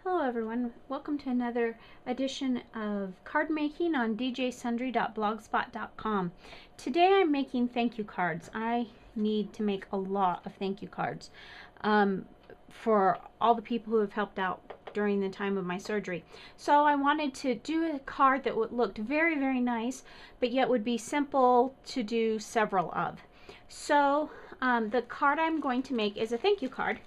Hello everyone, welcome to another edition of card making on djsundry.blogspot.com. Today I'm making thank you cards. I need to make a lot of thank you cards for all the people who have helped out during the time of my surgery. So I wanted to do a card that looked very nice, but yet would be simple to do several of. So the card I'm going to make is a thank you card.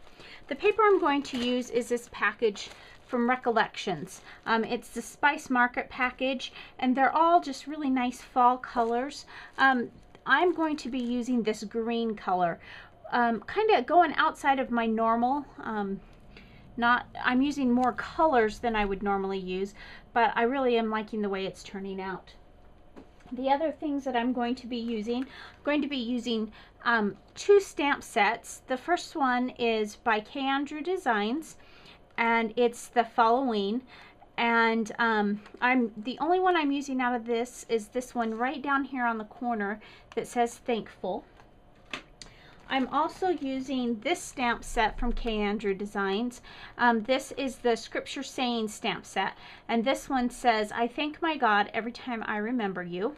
The paper I'm going to use is this package from Recollections. It's the Spice Market package, and they're all just really nice fall colors. I'm going to be using this green color, kind of going outside of my normal. I'm using more colors than I would normally use, but I really am liking the way it's turning out. The other things that I'm going to be using, two stamp sets. The first one is by K. Andrew Designs, and it's the Halloween. And the only one I'm using out of this is this one right down here on the corner that says Thankful. I'm also using this stamp set from K. Andrew Designs. This is the Scripture Saying stamp set, and this one says, I thank my God every time I remember you.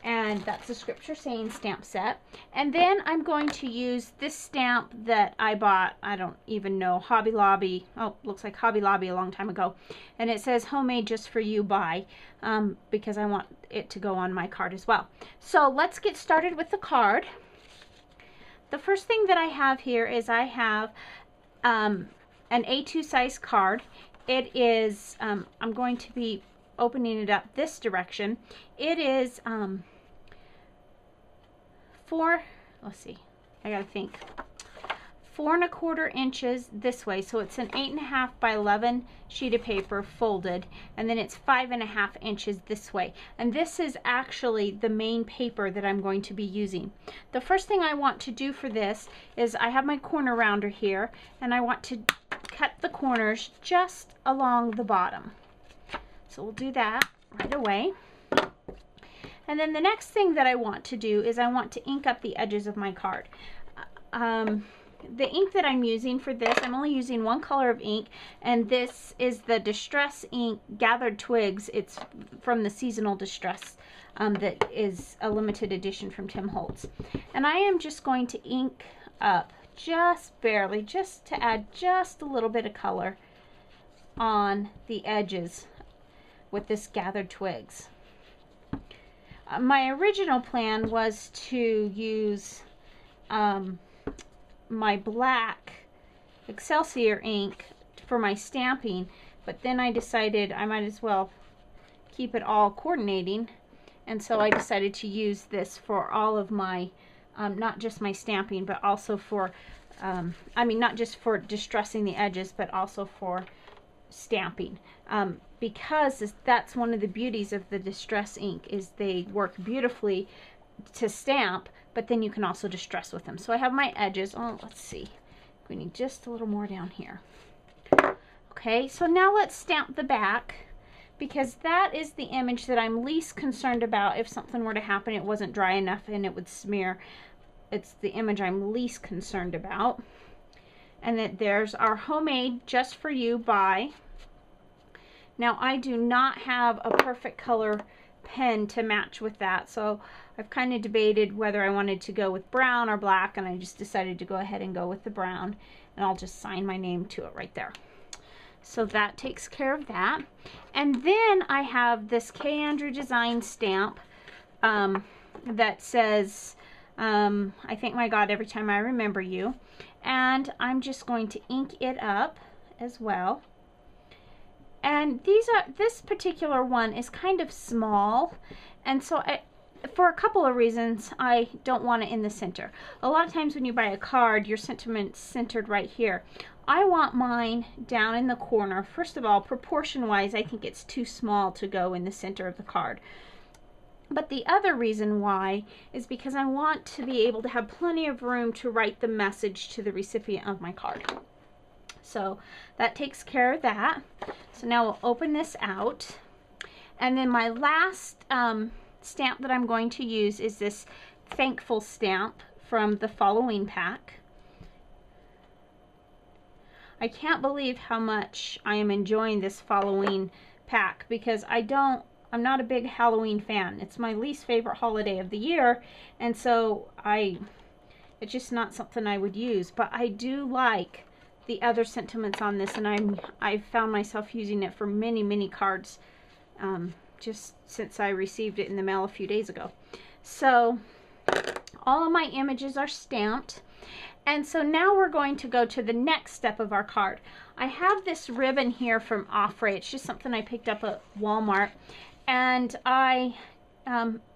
And that's the Scripture Saying stamp set. And then I'm going to use this stamp that I bought, I don't even know, Hobby Lobby. Oh, looks like Hobby Lobby a long time ago. And it says Homemade Just For You by, because I want it to go on my card as well. So let's get started with the card. The first thing that I have here is I have an A2 size card. It is, I'm going to be opening it up this direction. It is 4 1/4 inches this way, so it's an 8.5 by 11 sheet of paper folded, and then it's 5.5 inches this way. And this is actually the main paper that I'm going to be using. The first thing I want to do for this is I have my corner rounder here, and I want to cut the corners just along the bottom. So we'll do that right away. And then the next thing that I want to do is I want to ink up the edges of my card. The ink that I'm using for this, I'm only using one color of ink, and this is the Distress ink Gathered Twigs. It's from the Seasonal Distress that is a limited edition from Tim Holtz. And I am just going to ink up just barely, just to add just a little bit of color on the edges with this Gathered Twigs. My original plan was to use my black Excelsior ink for my stamping, but then I decided I might as well keep it all coordinating, and so I decided to use this for all of my not just my stamping, but also for not just for distressing the edges, but also for stamping, because that's one of the beauties of the Distress ink, is they work beautifully to stamp, but then you can also distress with them. So I have my edges. Oh, let's see, we need just a little more down here. Okay, so now let's stamp the back, because that is the image that I'm least concerned about. If something were to happen, it wasn't dry enough and it would smear. It's the image I'm least concerned about. And that there's our Homemade Just For You by. Now I do not have a perfect color pen to match with that, so I've kind of debated whether I wanted to go with brown or black, and I just decided to go ahead and go with the brown, and I'll just sign my name to it right there. So that takes care of that. And then I have this K. Andrew Design stamp that says I thank my God every time I remember you, and I'm just going to ink it up as well. And this particular one is kind of small, and so for a couple of reasons I don't want it in the center. A lot of times when you buy a card, your sentiment's centered right here. I want mine down in the corner. First of all, proportion wise, I think it's too small to go in the center of the card. But the other reason why is because I want to be able to have plenty of room to write the message to the recipient of my card. So that takes care of that. So now we'll open this out. And then my last stamp that I'm going to use is this Thankful stamp from the Halloween pack. I can't believe how much I am enjoying this Halloween pack, because I'm not a big Halloween fan. It's my least favorite holiday of the year, and so it's just not something I would use. But I do like the other sentiments on this, and I've found myself using it for many, many cards just since I received it in the mail a few days ago. So all of my images are stamped. And so now we're going to go to the next step of our card. I have this ribbon here from Offray. It's just something I picked up at Walmart. And I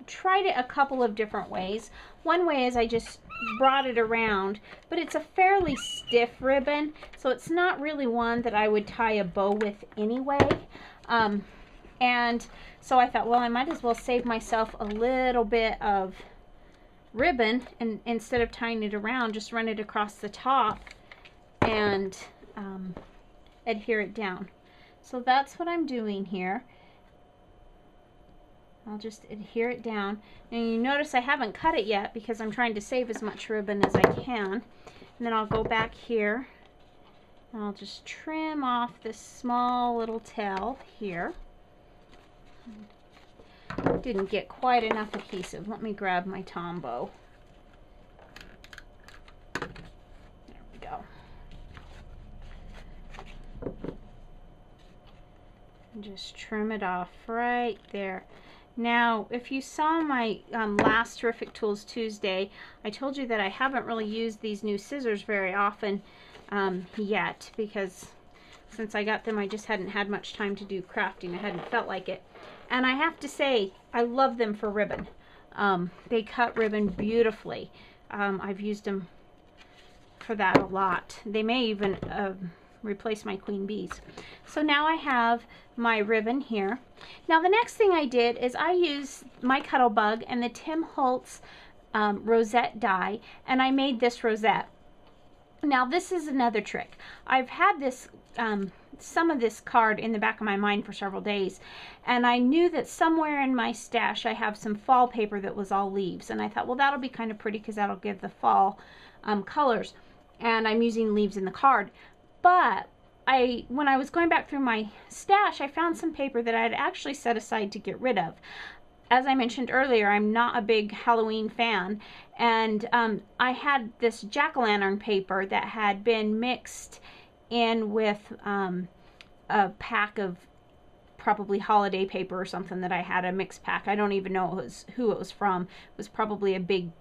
tried it a couple of different ways. One way is I just brought it around, but it's a fairly stiff ribbon, so it's not really one that I would tie a bow with anyway. And so I thought, well, I might as well save myself a little bit of ribbon, and instead of tying it around, just run it across the top and adhere it down. So that's what I'm doing here. I'll just adhere it down. And you notice I haven't cut it yet because I'm trying to save as much ribbon as I can. And then I'll go back here and I'll just trim off this small little tail here. Didn't get quite enough adhesive. Let me grab my Tombow. There we go. And just trim it off right there. Now, if you saw my last Terrific Tools Tuesday, I told you that I haven't really used these new scissors very often yet, because since I got them, I just hadn't had much time to do crafting. I hadn't felt like it. And I have to say, I love them for ribbon. They cut ribbon beautifully. I've used them for that a lot. They may even replace my queen bees. So now I have my ribbon here. Now the next thing I did is I used my Cuttlebug and the Tim Holtz Rosette die, and I made this rosette. Now this is another trick. I've had this some of this card in the back of my mind for several days, and I knew that somewhere in my stash I have some fall paper that was all leaves, and I thought, well, that'll be kind of pretty because that'll give the fall colors, and I'm using leaves in the card. But when I was going back through my stash, I found some paper that I had actually set aside to get rid of. As I mentioned earlier, I'm not a big Halloween fan, and I had this jack-o'-lantern paper that had been mixed in with a pack of probably holiday paper or something that I had, a mixed pack. I don't even know who it was from. It was probably a big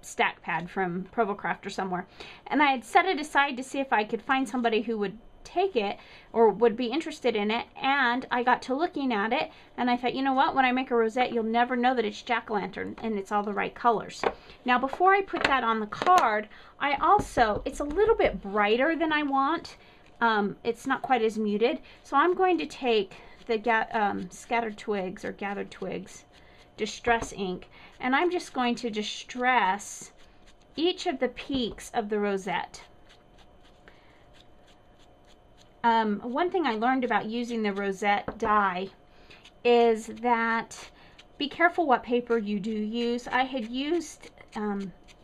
stack pad from Provocraft or somewhere. And I had set it aside to see if I could find somebody who would take it or would be interested in it, and I got to looking at it and I thought, you know what, when I make a rosette, you'll never know that it's jack-o'-lantern and it's all the right colors. Now before I put that on the card, it's a little bit brighter than I want. It's not quite as muted, so I'm going to take the Scattered Twigs or Gathered Twigs Distress ink, and I'm just going to distress each of the peaks of the rosette. One thing I learned about using the rosette die is that be careful what paper you do use. I had used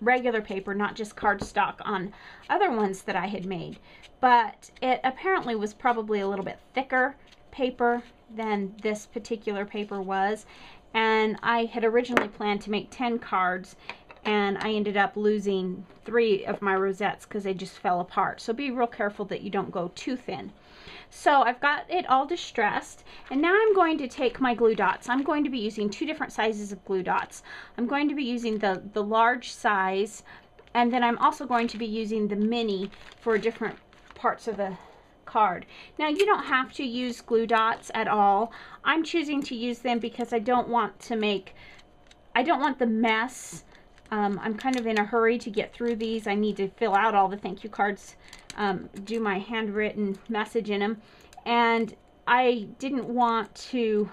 regular paper, not just cardstock, on other ones that I had made, but it apparently was probably a little bit thicker paper than this particular paper was, and I had originally planned to make 10 cards, and I ended up losing 3 of my rosettes because they just fell apart. So be real careful that you don't go too thin. So I've got it all distressed, and now I'm going to take my glue dots. I'm going to be using 2 different sizes of glue dots. I'm going to be using the large size, and then I'm also going to be using the mini for different parts of the card. Now you don't have to use glue dots at all. I'm choosing to use them because I don't want the mess. I'm kind of in a hurry to get through these. I need to fill out all the thank you cards, do my handwritten message in them, and I didn't want to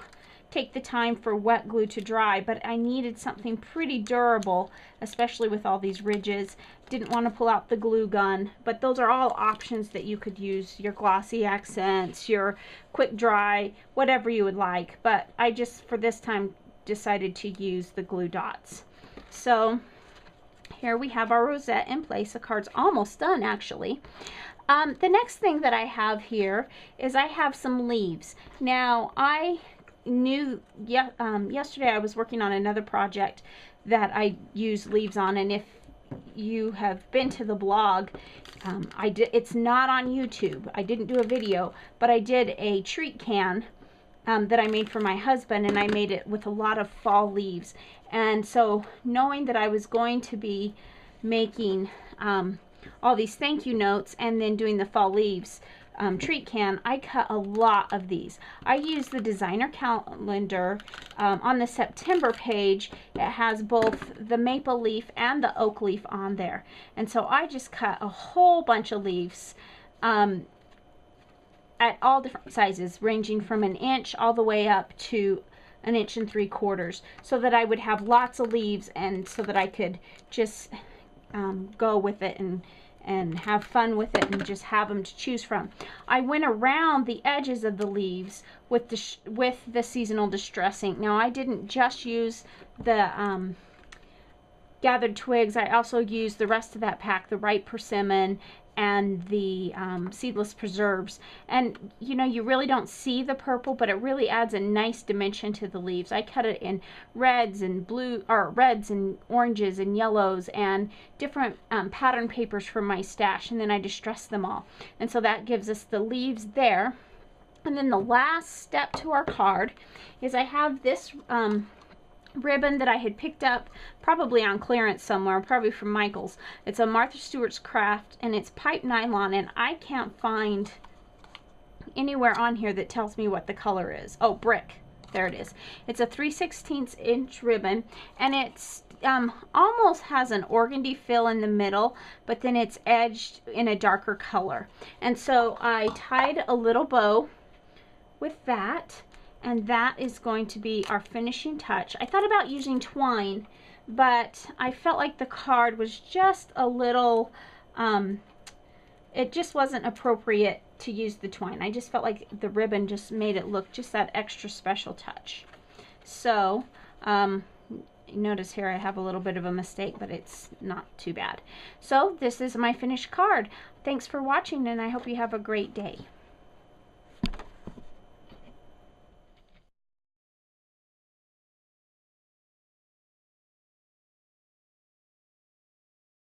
take the time for wet glue to dry, but I needed something pretty durable, especially with all these ridges. Didn't want to pull out the glue gun, but those are all options that you could use, your glossy accents, your quick dry, whatever you would like, but I just for this time decided to use the glue dots. So here we have our rosette in place. The card's almost done, actually. The next thing that I have here is I have some leaves. Now, I knew yesterday I was working on another project that I use leaves on, and if you have been to the blog, it's not on YouTube. I didn't do a video, but I did a treat can that I made for my husband, and I made it with a lot of fall leaves. And so knowing that I was going to be making all these thank you notes and then doing the fall leaves treat can, I cut a lot of these. I use the designer calendar on the September page. It has both the maple leaf and the oak leaf on there, and so I just cut a whole bunch of leaves at all different sizes, ranging from 1 inch all the way up to 1 3/4 inches, so that I would have lots of leaves, and so that I could just go with it and have fun with it and just have them to choose from. I went around the edges of the leaves with the seasonal distress ink. Now, I didn't just use the gathered twigs. I also used the rest of that pack, the ripe persimmon and the seedless preserves. And you know, you really don't see the purple, but it really adds a nice dimension to the leaves. I cut it in reds and blue, or reds and oranges and yellows and different pattern papers from my stash, and then I distressed them all, and so that gives us the leaves there. And then the last step to our card is I have this ribbon that I had picked up probably on clearance somewhere, probably from Michael's. It's a Martha Stewart's Craft, and it's pipe nylon, and I can't find anywhere on here that tells me what the color is. Oh, brick. There it is. It's a 3/16 inch ribbon, and it's almost has an organdy fill in the middle, but then it's edged in a darker color. And so I tied a little bow with that, and that is going to be our finishing touch. I thought about using twine, but I felt like the card was just a little, it just wasn't appropriate to use the twine. I just felt like the ribbon just made it look just that extra special touch. So, notice here I have a little bit of a mistake, but it's not too bad. So this is my finished card. Thanks for watching, and I hope you have a great day.